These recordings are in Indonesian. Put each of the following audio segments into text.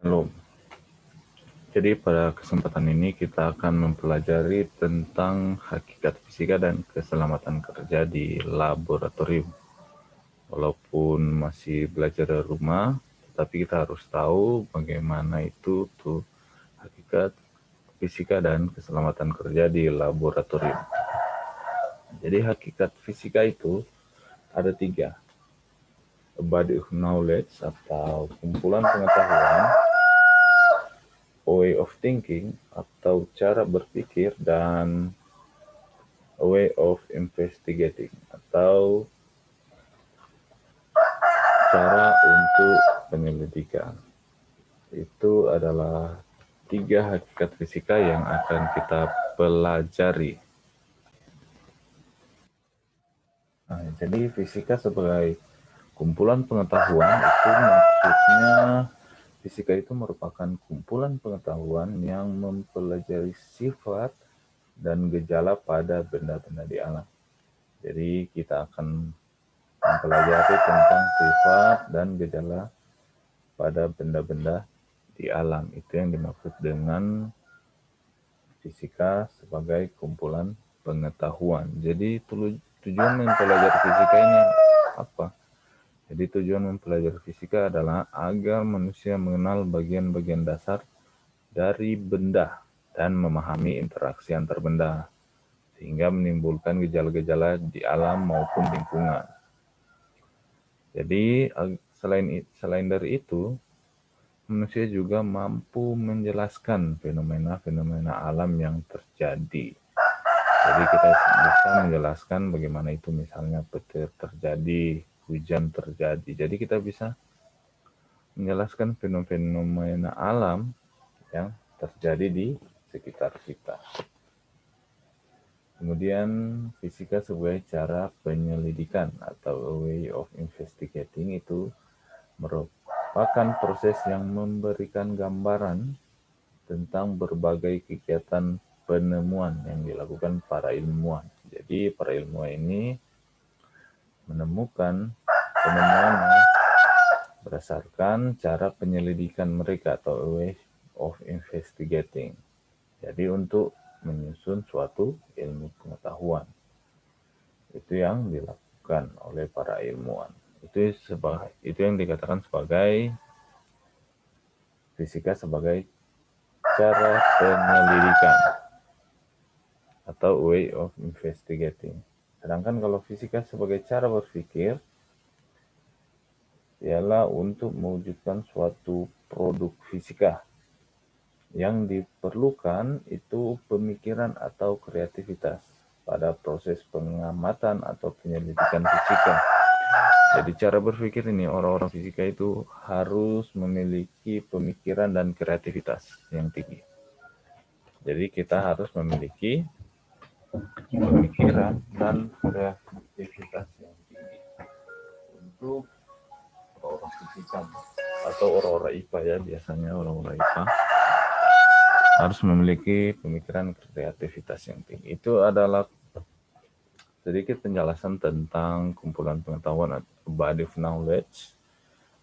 Belum. Jadi pada kesempatan ini kita akan mempelajari tentang hakikat fisika dan keselamatan kerja di laboratorium. Walaupun masih belajar dari rumah, tapi kita harus tahu bagaimana itu tuh hakikat fisika dan keselamatan kerja di laboratorium. Jadi hakikat fisika itu ada 3. A body of knowledge atau kumpulan pengetahuan, a way of thinking atau cara berpikir, dan a way of investigating atau cara untuk penyelidikan. Itu adalah 3 hakikat fisika yang akan kita pelajari. Nah, jadi fisika sebagai kumpulan pengetahuan itu maksudnya fisika itu merupakan kumpulan pengetahuan yang mempelajari sifat dan gejala pada benda-benda di alam. Jadi kita akan mempelajari tentang sifat dan gejala pada benda-benda di alam. Itu yang dimaksud dengan fisika sebagai kumpulan pengetahuan. Jadi tujuan mempelajari fisika ini apa? Jadi tujuan mempelajari fisika adalah agar manusia mengenal bagian-bagian dasar dari benda dan memahami interaksi antar benda, sehingga menimbulkan gejala-gejala di alam maupun lingkungan. Jadi selain dari itu, manusia juga mampu menjelaskan fenomena-fenomena alam yang terjadi. Jadi kita bisa menjelaskan bagaimana itu misalnya petir terjadi, hujan terjadi. Jadi kita bisa menjelaskan fenomena alam yang terjadi di sekitar kita. Kemudian fisika sebagai cara penyelidikan atau way of investigating itu merupakan proses yang memberikan gambaran tentang berbagai kegiatan penemuan yang dilakukan para ilmuwan. Jadi para ilmuwan ini menemukan penemuan berdasarkan cara penyelidikan mereka atau way of investigating. Jadi untuk menyusun suatu ilmu pengetahuan. Itu yang dilakukan oleh para ilmuwan. Itu yang dikatakan sebagai fisika sebagai cara penyelidikan atau way of investigating. Sedangkan kalau fisika sebagai cara berpikir ialah untuk mewujudkan suatu produk fisika. Yang diperlukan itu pemikiran atau kreativitas pada proses pengamatan atau penyelidikan fisika. Jadi cara berpikir ini orang-orang fisika itu harus memiliki pemikiran dan kreativitas yang tinggi. Jadi kita harus memiliki pemikiran dan kreativitas yang tinggi untuk orang fisika atau orang-orang IPA ya, biasanya orang-orang IPA harus memiliki pemikiran kreativitas yang tinggi. Itu adalah sedikit penjelasan tentang kumpulan pengetahuan atau body of knowledge,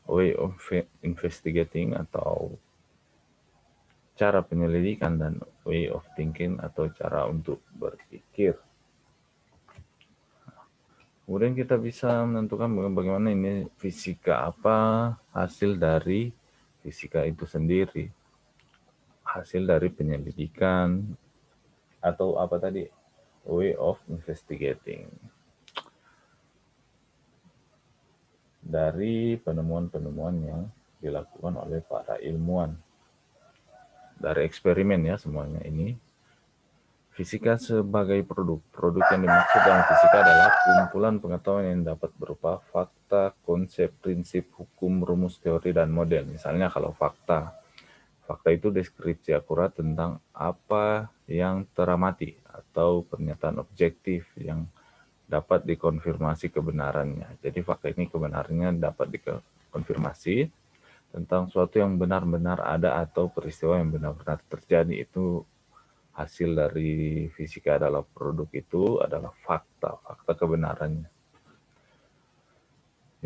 way of investigating atau cara penyelidikan, dan way of thinking atau cara untuk berpikir. Kemudian kita bisa menentukan bagaimana ini fisika, apa hasil dari fisika itu sendiri. Hasil dari penyelidikan atau apa tadi? Way of investigating. Dari penemuan-penemuan yang dilakukan oleh para ilmuwan. Dari eksperimen ya semuanya ini. Fisika sebagai produk. Produk yang dimaksud dalam fisika adalah kumpulan pengetahuan yang dapat berupa fakta, konsep, prinsip, hukum, rumus, teori, dan model. Misalnya kalau fakta. Fakta itu deskripsi akurat tentang apa yang teramati atau pernyataan objektif yang dapat dikonfirmasi kebenarannya. Jadi fakta ini kebenarannya dapat dikonfirmasi tentang suatu yang benar-benar ada atau peristiwa yang benar-benar terjadi. Itu hasil dari fisika adalah produk itu adalah fakta kebenarannya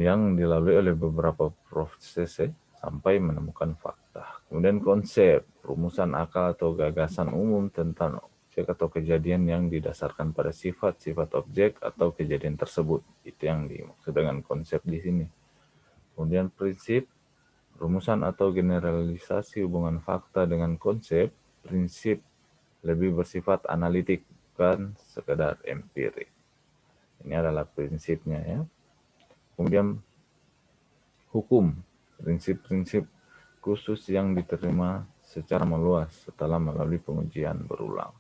yang dilalui oleh beberapa proses sampai menemukan fakta. Kemudian konsep, rumusan akal atau gagasan umum tentang objek atau kejadian yang didasarkan pada sifat-sifat objek atau kejadian tersebut. Itu yang dimaksud dengan konsep di sini. Kemudian prinsip, rumusan atau generalisasi hubungan fakta dengan konsep. Prinsip lebih bersifat analitik, bukan sekedar empirik. Ini adalah prinsipnya ya. Kemudian hukum, prinsip-prinsip khusus yang diterima secara meluas setelah melalui pengujian berulang.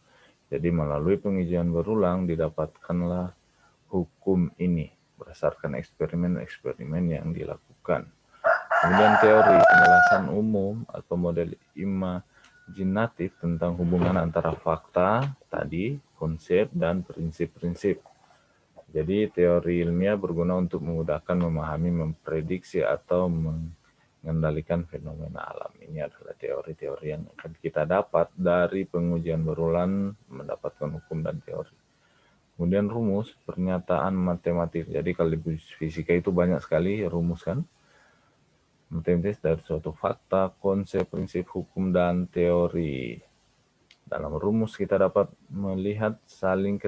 Jadi melalui pengujian berulang didapatkanlah hukum ini berdasarkan eksperimen-eksperimen yang dilakukan. Kemudian teori, penjelasan umum atau model imajinatif tentang hubungan antara fakta tadi, konsep, dan prinsip-prinsip. Jadi teori ilmiah berguna untuk memudahkan memahami, memprediksi, atau mengendalikan fenomena alam. Ini adalah teori-teori yang akan kita dapat dari pengujian berulang, mendapatkan hukum dan teori. Kemudian rumus, pernyataan matematik. Jadi kalau di fisika itu banyak sekali rumus kan. Matematis dari suatu fakta, konsep, prinsip, hukum, dan teori. Dalam rumus kita dapat melihat saling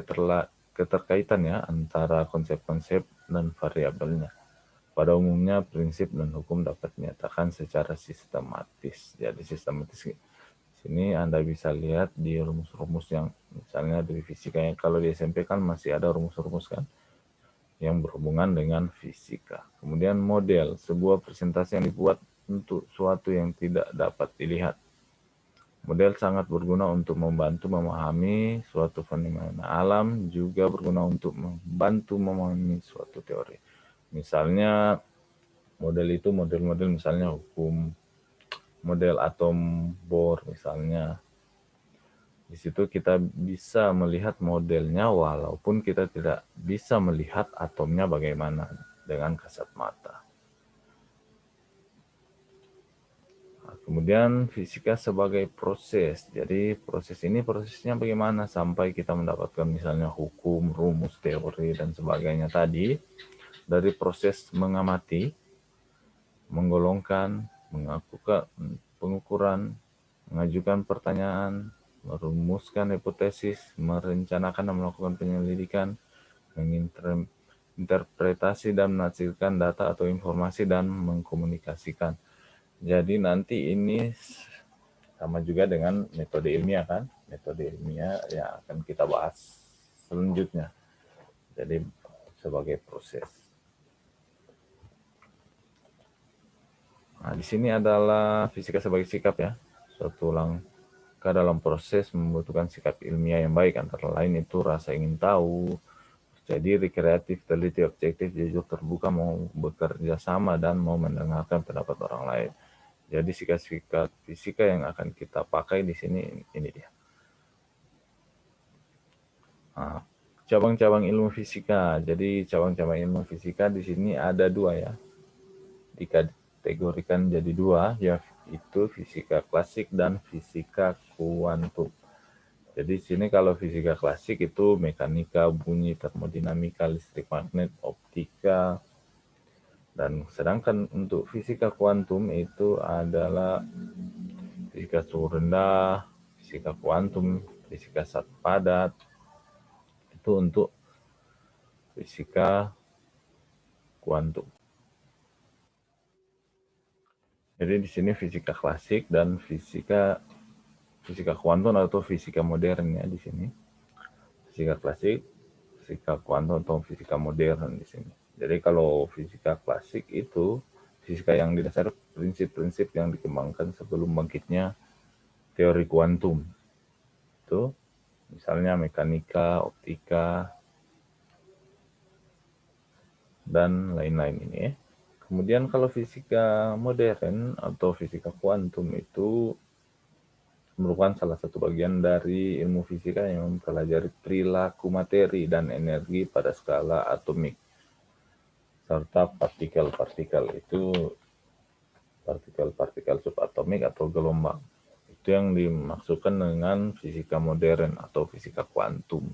keterkaitan ya antara konsep-konsep dan variabelnya. Pada umumnya prinsip dan hukum dapat dinyatakan secara sistematis. Jadi sistematis sini Anda bisa lihat di rumus-rumus yang misalnya dari fisika yang kalau di SMP kan masih ada rumus-rumus kan yang berhubungan dengan fisika. Kemudian model, sebuah presentasi yang dibuat untuk suatu yang tidak dapat dilihat. Model sangat berguna untuk membantu memahami suatu fenomena alam, juga berguna untuk membantu memahami suatu teori. Misalnya model itu model-model misalnya hukum, model atom Bohr misalnya. Di situ kita bisa melihat modelnya walaupun kita tidak bisa melihat atomnya bagaimana dengan kasat mata. Kemudian fisika sebagai proses. Jadi proses ini prosesnya bagaimana sampai kita mendapatkan misalnya hukum, rumus, teori, dan sebagainya tadi. Dari proses mengamati, menggolongkan, mengakukan pengukuran, mengajukan pertanyaan, merumuskan hipotesis, merencanakan dan melakukan penyelidikan, menginterpretasi dan menafsirkan data atau informasi, dan mengkomunikasikan. Jadi nanti ini sama juga dengan metode ilmiah kan, metode ilmiah yang akan kita bahas selanjutnya. Jadi sebagai proses. Nah, di sini adalah fisika sebagai sikap ya, suatu langkah dalam proses membutuhkan sikap ilmiah yang baik, antara lain itu rasa ingin tahu, percaya diri, kreatif, teliti, objektif, jujur, terbuka, mau bekerja sama, dan mau mendengarkan pendapat orang lain. Jadi sikap-sikap fisika yang akan kita pakai di sini ini dia. Nah, cabang-cabang ilmu fisika. Jadi cabang-cabang ilmu fisika di sini ada dua ya. Dikategorikan jadi dua, yaitu fisika klasik dan fisika kuantum. Jadi di sini kalau fisika klasik itu mekanika, bunyi, termodinamika, listrik, magnet, optika. Dan sedangkan untuk fisika kuantum itu adalah fisika suhu rendah, fisika kuantum, fisika zat padat. Itu untuk fisika kuantum. Jadi di sini fisika klasik dan fisika kuantum atau fisika modern ya di sini. Fisika klasik, fisika kuantum atau fisika modern di sini. Jadi kalau fisika klasik itu fisika yang didasari prinsip-prinsip yang dikembangkan sebelum bangkitnya teori kuantum. Itu misalnya mekanika, optika, dan lain-lain ini ya. Kemudian kalau fisika modern atau fisika kuantum itu merupakan salah satu bagian dari ilmu fisika yang mempelajari perilaku materi dan energi pada skala atomik, serta partikel-partikel itu partikel-partikel subatomik atau gelombang. Itu yang dimaksudkan dengan fisika modern atau fisika kuantum.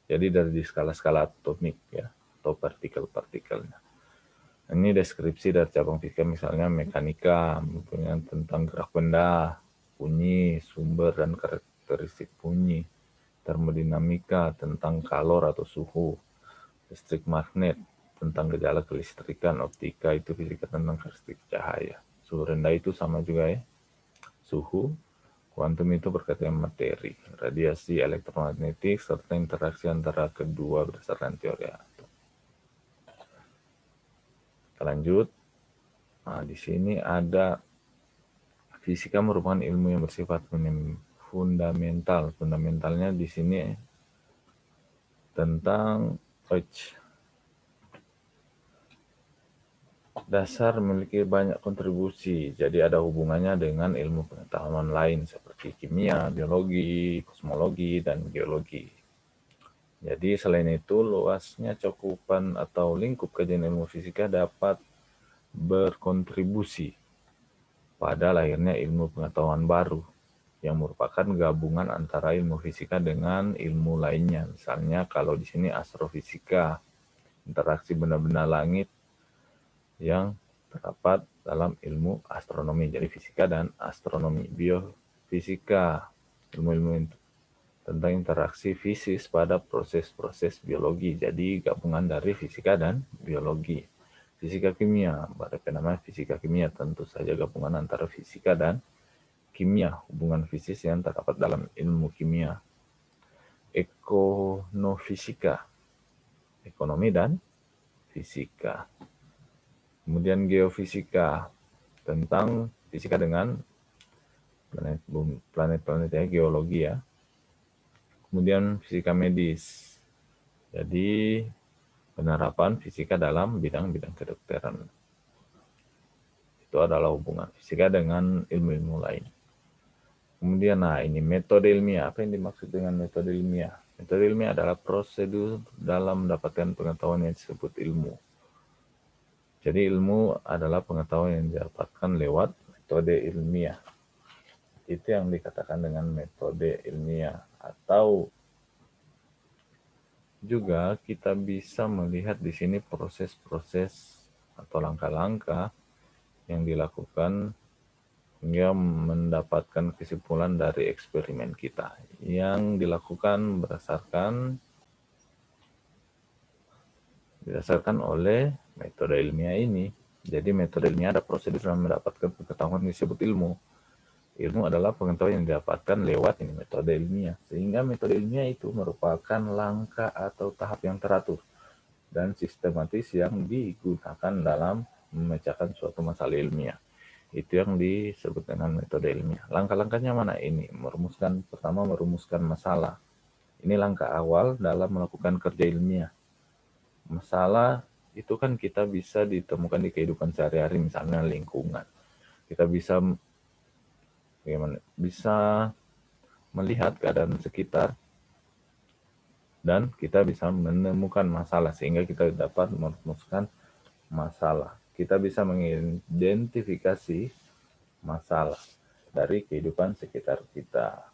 Jadi dari skala-skala atomik ya, atau partikel-partikelnya. Ini deskripsi dari cabang fisika, misalnya mekanika, tentang gerak benda, bunyi, sumber dan karakteristik bunyi. Termodinamika tentang kalor atau suhu. Listrik magnet tentang gejala kelistrikan. Optika itu fisika tentang karakteristik cahaya. Suhu rendah itu sama juga ya, suhu. Kuantum itu berkaitan dengan materi, radiasi elektromagnetik, serta interaksi antara kedua berdasarkan teori atom. Kita lanjut. Nah, di sini ada fisika merupakan ilmu yang bersifat fundamental. Fundamentalnya di sini tentang dasar memiliki banyak kontribusi, jadi ada hubungannya dengan ilmu pengetahuan lain seperti kimia, biologi, kosmologi, dan geologi. Jadi selain itu, luasnya cakupan atau lingkup kajian ilmu fisika dapat berkontribusi pada lahirnya ilmu pengetahuan baru yang merupakan gabungan antara ilmu fisika dengan ilmu lainnya. Misalnya kalau di sini astrofisika, interaksi benda-benda langit yang terdapat dalam ilmu astronomi. Jadi fisika dan astronomi. Biofisika, ilmu-ilmu tentang interaksi fisis pada proses-proses biologi. Jadi gabungan dari fisika dan biologi. Fisika kimia, pada namanya fisika kimia, tentu saja gabungan antara fisika dan kimia, hubungan fisis yang terdapat dalam ilmu kimia. Ekonomifisika, ekonomi dan fisika. Kemudian geofisika, tentang fisika dengan planet-planet ya, geologi ya. Kemudian fisika medis, jadi penerapan fisika dalam bidang-bidang kedokteran. Itu adalah hubungan fisika dengan ilmu-ilmu lain. Kemudian, nah ini metode ilmiah. Apa yang dimaksud dengan metode ilmiah? Metode ilmiah adalah prosedur dalam mendapatkan pengetahuan yang disebut ilmu. Jadi ilmu adalah pengetahuan yang didapatkan lewat metode ilmiah. Itu yang dikatakan dengan metode ilmiah. Atau juga kita bisa melihat di sini proses-proses atau langkah-langkah yang dilakukan hingga mendapatkan kesimpulan dari eksperimen kita yang dilakukan berdasarkan oleh metode ilmiah ini. Jadi metode ilmiah ada prosedur dalam mendapatkan pengetahuan yang disebut ilmu. Ilmu adalah pengetahuan yang didapatkan lewat ini metode ilmiah. Sehingga metode ilmiah itu merupakan langkah atau tahap yang teratur dan sistematis yang digunakan dalam memecahkan suatu masalah ilmiah. Itu yang disebut dengan metode ilmiah. Langkah-langkahnya mana ini? Pertama merumuskan masalah. Ini langkah awal dalam melakukan kerja ilmiah. Masalah itu kan kita bisa ditemukan di kehidupan sehari-hari, misalnya lingkungan. Kita bisa melihat keadaan sekitar dan kita bisa menemukan masalah sehingga kita dapat merumuskan masalah. Kita bisa mengidentifikasi masalah dari kehidupan sekitar kita.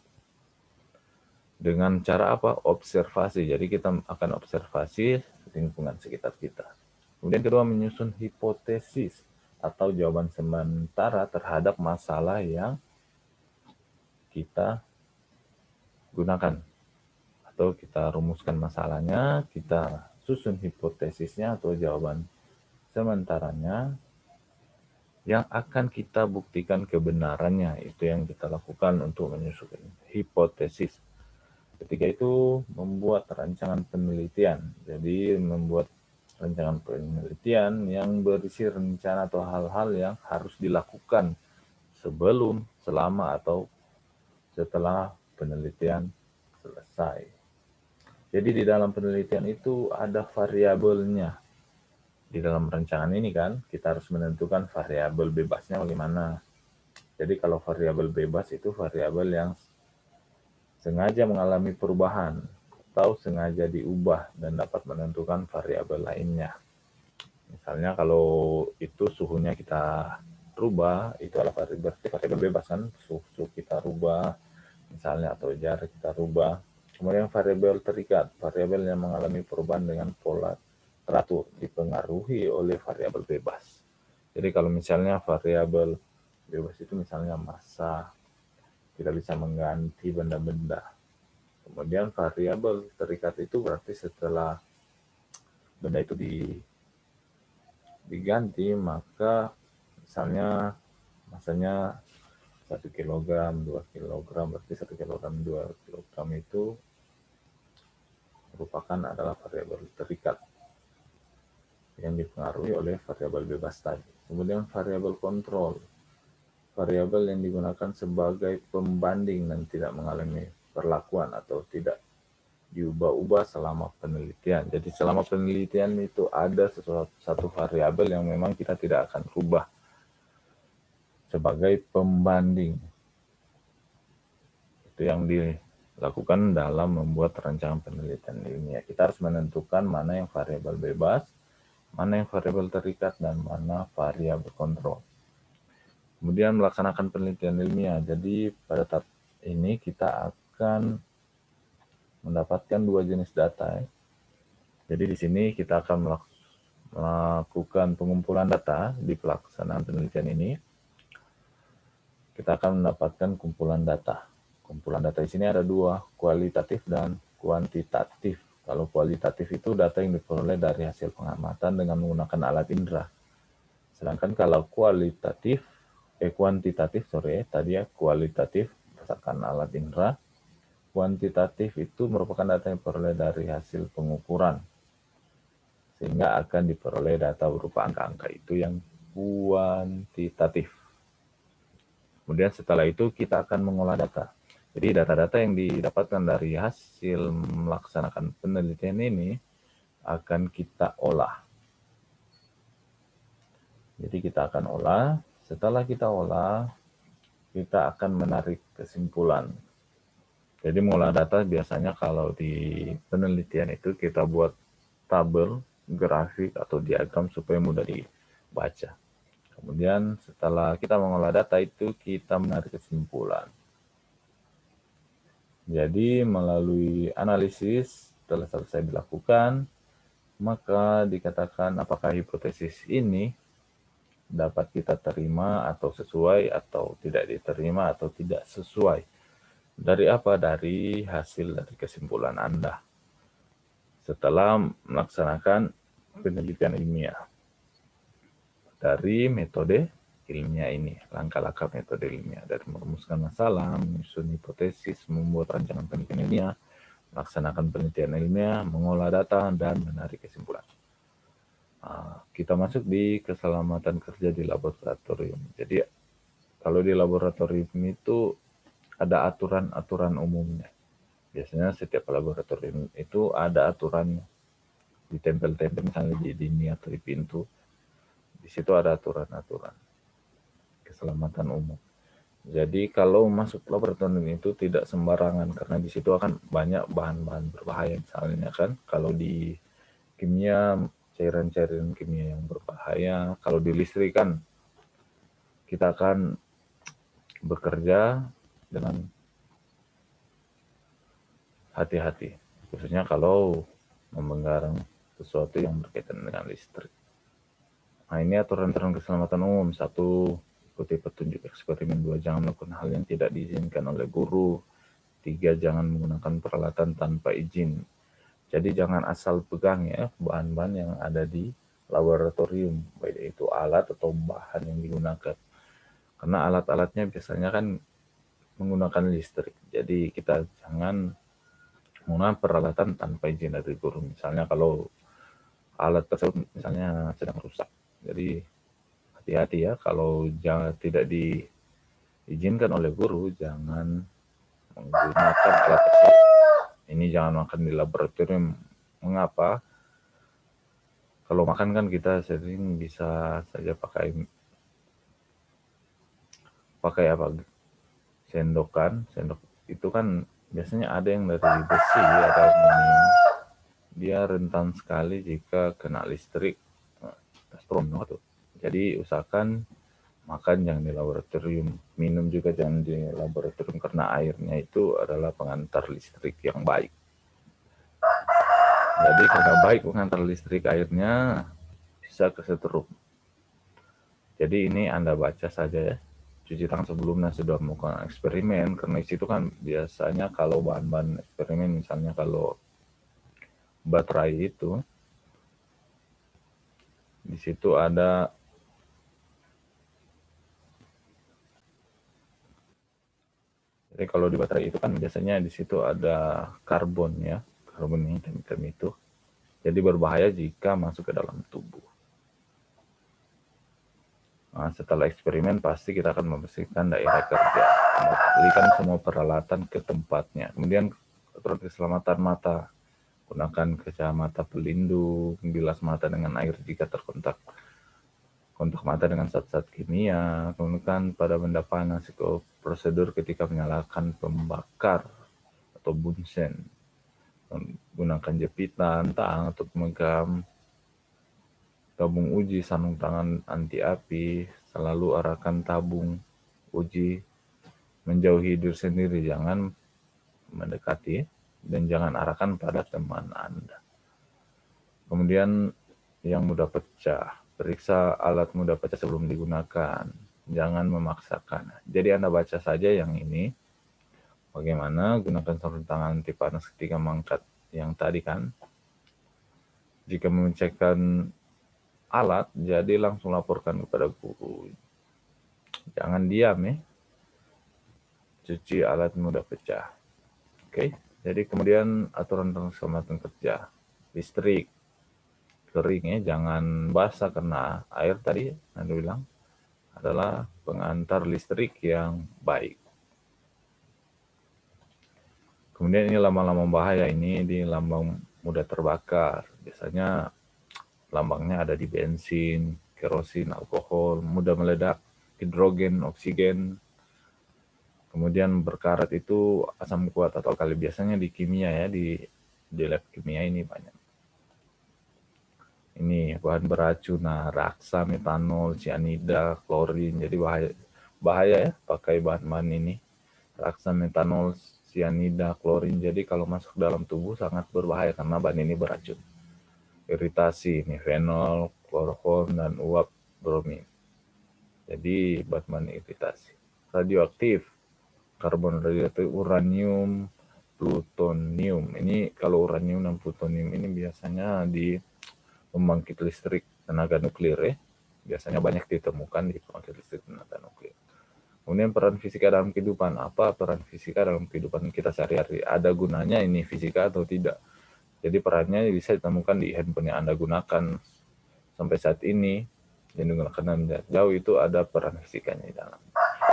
Dengan cara apa? Observasi. Jadi kita akan observasi lingkungan sekitar kita. Kemudian kedua, menyusun hipotesis atau jawaban sementara terhadap masalah yang kita gunakan. Atau kita rumuskan masalahnya, kita susun hipotesisnya atau jawaban sementaranya yang akan kita buktikan kebenarannya. Itu yang kita lakukan untuk menyusun hipotesis. Ketiga itu membuat rancangan penelitian. Jadi membuat rancangan penelitian yang berisi rencana atau hal-hal yang harus dilakukan sebelum, selama, atau setelah penelitian selesai. Jadi di dalam penelitian itu ada variabelnya. Di dalam rancangan ini kan kita harus menentukan variabel bebasnya bagaimana. Jadi kalau variabel bebas itu variabel yang sengaja mengalami perubahan atau sengaja diubah dan dapat menentukan variabel lainnya. Misalnya kalau itu suhunya kita rubah, itu adalah variabel bebas kan, suhu kita rubah misalnya, atau jarak kita rubah. Kemudian variabel terikat, variabel yang mengalami perubahan dengan pola teratur, dipengaruhi oleh variabel bebas. Jadi kalau misalnya variabel bebas itu misalnya massa, kita bisa mengganti benda-benda. Kemudian variabel terikat itu berarti setelah benda itu diganti, maka misalnya masanya 1 kilogram, 2 kilogram, berarti 1 kilogram, 2 kilogram itu merupakan adalah variabel terikat yang dipengaruhi oleh variabel bebas tadi. Kemudian variabel kontrol, variabel yang digunakan sebagai pembanding dan tidak mengalami perlakuan atau tidak diubah-ubah selama penelitian. Jadi selama penelitian itu ada satu variabel yang memang kita tidak akan rubah sebagai pembanding. Itu yang dilakukan dalam membuat rancangan penelitian ilmiah. Kita harus menentukan mana yang variabel bebas, mana yang variabel terikat, dan mana variabel kontrol. Kemudian melaksanakan penelitian ilmiah. Jadi pada tahap ini kita akan mendapatkan 2 jenis data. Jadi di sini kita akan melakukan pengumpulan data di pelaksanaan penelitian ini. Kita akan mendapatkan kumpulan data. Kumpulan data di sini ada 2, kualitatif dan kuantitatif. Kalau kualitatif itu data yang diperoleh dari hasil pengamatan dengan menggunakan alat indera. Sedangkan kalau kuantitatif berdasarkan alat indera. Kuantitatif itu merupakan data yang diperoleh dari hasil pengukuran, sehingga akan diperoleh data berupa angka-angka, itu yang kuantitatif. Kemudian setelah itu kita akan mengolah data. Jadi data-data yang didapatkan dari hasil melaksanakan penelitian ini akan kita olah. Jadi kita akan olah, setelah kita olah, kita akan menarik kesimpulan. Jadi mengolah data biasanya kalau di penelitian itu kita buat tabel, grafik, atau diagram supaya mudah dibaca. Kemudian setelah kita mengolah data itu, kita menarik kesimpulan. Jadi melalui analisis setelah selesai dilakukan, maka dikatakan apakah hipotesis ini dapat kita terima atau sesuai, atau tidak diterima atau tidak sesuai. Dari apa? Dari hasil dari kesimpulan Anda setelah melaksanakan penelitian ilmiah. Dari metode ilmiah ini, langkah-langkah metode ilmiah, dari merumuskan masalah, menyusun hipotesis, membuat rancangan penelitian ilmiah, melaksanakan penelitian ilmiah, mengolah data, dan menarik kesimpulan. Kita masuk di keselamatan kerja di laboratorium. Jadi kalau di laboratorium itu ada aturan-aturan umumnya. Biasanya setiap laboratorium itu ada aturannya. Ditempel-tempel misalnya di dinding atau di pintu. Di situ ada aturan-aturan keselamatan umum. Jadi kalau masuk laboratorium itu tidak sembarangan, karena di situ akan banyak bahan-bahan berbahaya. Misalnya kan kalau di kimia, cairan-cairan kimia yang berbahaya. Kalau di listrik kan kita akan bekerja dengan hati-hati, khususnya kalau memegang sesuatu yang berkaitan dengan listrik. Nah, ini aturan-aturan keselamatan umum. 1, ikuti petunjuk eksperimen. 2, jangan melakukan hal yang tidak diizinkan oleh guru. 3, jangan menggunakan peralatan tanpa izin. Jadi jangan asal pegang ya bahan-bahan yang ada di laboratorium, baik itu alat atau bahan yang digunakan. Karena alat-alatnya biasanya kan menggunakan listrik. Jadi kita jangan menggunakan peralatan tanpa izin dari guru. Misalnya kalau alat tersebut misalnya sedang rusak. Jadi hati-hati ya, kalau tidak diizinkan oleh guru, jangan menggunakan alat tersebut. Ini jangan makan di laboratorium. Mengapa? Kalau makan kan kita sering bisa saja pakai apa? Sendok itu kan biasanya ada yang dari besi atau aluminium. Dia rentan sekali jika kena listrik. Jadi usahakan makan jangan di laboratorium, minum juga jangan di laboratorium, karena airnya itu adalah pengantar listrik yang baik. Jadi karena baik mengantar listrik airnya bisa kesetrum. Jadi ini Anda baca saja ya. Cuci tangan sebelumnya sudah melakukan eksperimen, karena di situ kan biasanya kalau bahan-bahan eksperimen, misalnya kalau baterai itu, di situ ada jadi kalau di baterai itu kan biasanya di situ ada karbon ya, karbon hitam-hitam itu. Jadi berbahaya jika masuk ke dalam tubuh. Nah, setelah eksperimen pasti kita akan membersihkan daerah kerja, membalikan semua peralatan ke tempatnya. Kemudian aturan keselamatan mata, gunakan kacamata pelindung, bilas mata dengan air jika terkontak kontak mata dengan zat-zat kimia, kemudian pada benda panas itu prosedur ketika menyalakan pembakar atau bunsen, menggunakan jepitan, tang atau pemegang tabung uji, sarung tangan anti api, selalu arahkan tabung uji menjauhi diri sendiri, jangan mendekati dan jangan arahkan pada teman Anda. Kemudian yang mudah pecah, periksa alat mudah pecah sebelum digunakan, jangan memaksakan. Jadi Anda baca saja yang ini, bagaimana gunakan sarung tangan anti panas ketika mengangkat yang tadi kan. Jika mengecekkan alat, jadi langsung laporkan kepada guru. Jangan diam ya. Cuci alat mudah pecah. Oke, jadi kemudian aturan tentang keselamatan kerja. Listrik, kering ya, jangan basah karena air tadi Anda bilang adalah pengantar listrik yang baik. Kemudian ini lambang-lambang bahaya, ini di lambang mudah terbakar. Biasanya lambangnya ada di bensin, kerosin, alkohol, mudah meledak, hidrogen, oksigen. Kemudian berkarat itu asam kuat atau alkali, biasanya di kimia ya, di lab kimia ini banyak. Ini bahan beracun, nah, raksa, metanol, cyanida, klorin. Jadi bahaya ya pakai bahan-bahan ini. Raksa, metanol, cyanida, klorin. Jadi kalau masuk dalam tubuh sangat berbahaya karena bahan ini beracun. Iritasi, ini fenol, kloroform, dan uap bromin. Jadi bahan iritasi. Radioaktif, karbon radioaktif, uranium, plutonium. Ini kalau uranium dan plutonium ini biasanya di pembangkit listrik tenaga nuklir ya. Biasanya banyak ditemukan di pembangkit listrik tenaga nuklir. Kemudian peran fisika dalam kehidupan. Apa peran fisika dalam kehidupan kita sehari-hari? Ada gunanya ini fisika atau tidak? Jadi perannya bisa ditemukan di handphone yang Anda gunakan sampai saat ini. Yang digunakan dari jauh itu ada peran fisikanya di dalam.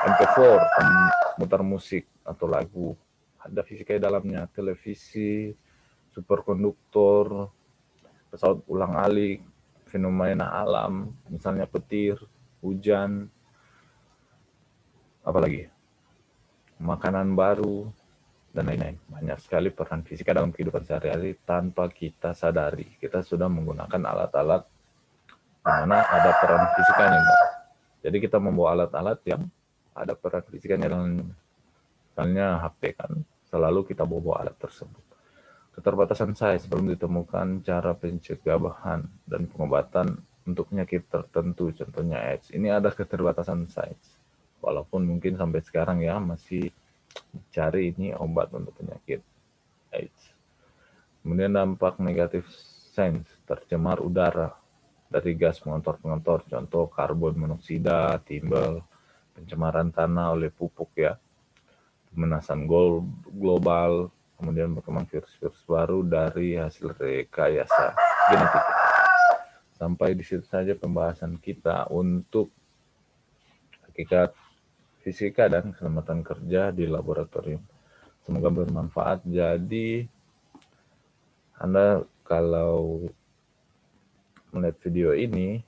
MP4, mutar musik atau lagu. Ada fisika di dalamnya. Televisi, superkonduktor, pesawat ulang-alik, fenomena alam, misalnya petir, hujan, apalagi makanan baru, dan lain-lain. Banyak sekali peran fisika dalam kehidupan sehari-hari tanpa kita sadari. Kita sudah menggunakan alat-alat di mana ada peran fisikanya. Jadi kita membawa alat-alat yang ada peran fisikanya dalam, misalnya HP kan, selalu kita bawa alat tersebut. Keterbatasan sains, belum ditemukan cara pencegahan dan pengobatan untuk penyakit tertentu, contohnya AIDS. Ini ada keterbatasan sains. Walaupun mungkin sampai sekarang ya masih cari ini obat untuk penyakit AIDS. Kemudian dampak negatif sains, tercemar udara dari gas pengontor-pengontor, contoh karbon monoksida, timbul, pencemaran tanah oleh pupuk ya, pemanasan global, kemudian berkembang virus-virus baru dari hasil rekayasa genetik. Sampai di situ saja pembahasan kita untuk hakikat fisika dan keselamatan kerja di laboratorium. Semoga bermanfaat. Jadi Anda kalau melihat video ini,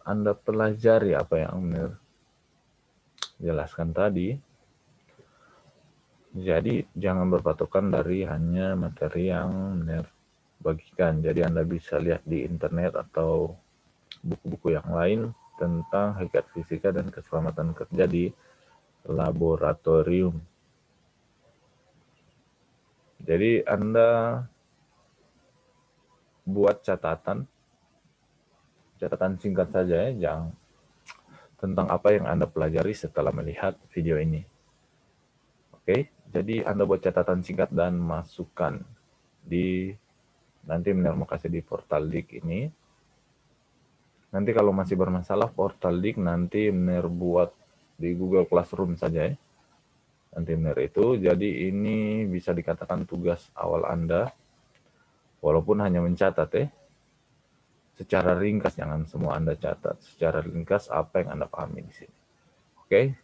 Anda pelajari apa yang Amir jelaskan tadi. Jadi jangan berpatokan dari hanya materi yang Amir bagikan. Jadi Anda bisa lihat di internet atau buku-buku yang lain tentang hakikat fisika dan keselamatan kerja di laboratorium. Jadi Anda buat catatan singkat saja ya, tentang apa yang Anda pelajari setelah melihat video ini. Oke, jadi Anda buat catatan singkat dan masukkan nanti Miner mau kasih di portal Dik ini. Nanti kalau masih bermasalah portal Dik, nanti Miner buat di Google Classroom saja ya. Nanti Miner itu, jadi ini bisa dikatakan tugas awal Anda, walaupun hanya mencatat ya. Secara ringkas, jangan semua Anda catat. Secara ringkas apa yang Anda pahami di sini. Oke,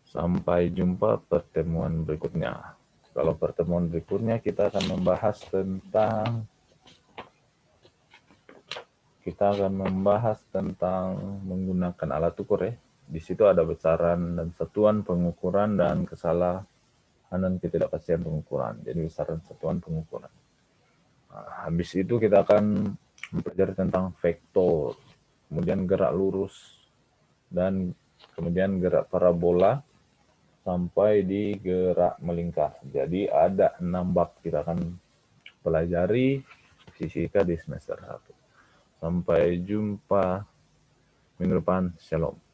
sampai jumpa pertemuan berikutnya. Kalau pertemuan berikutnya kita akan membahas tentang menggunakan alat ukur ya. Di situ ada besaran dan satuan pengukuran dan kesalahan ketidakpastian pengukuran. Jadi besaran satuan pengukuran. Nah, habis itu kita akan mempelajari tentang vektor, kemudian gerak lurus, dan kemudian gerak parabola sampai di gerak melingkar. Jadi ada 6 bab kita akan pelajari fisika di semester 1. Sampai jumpa minggu depan. Shalom.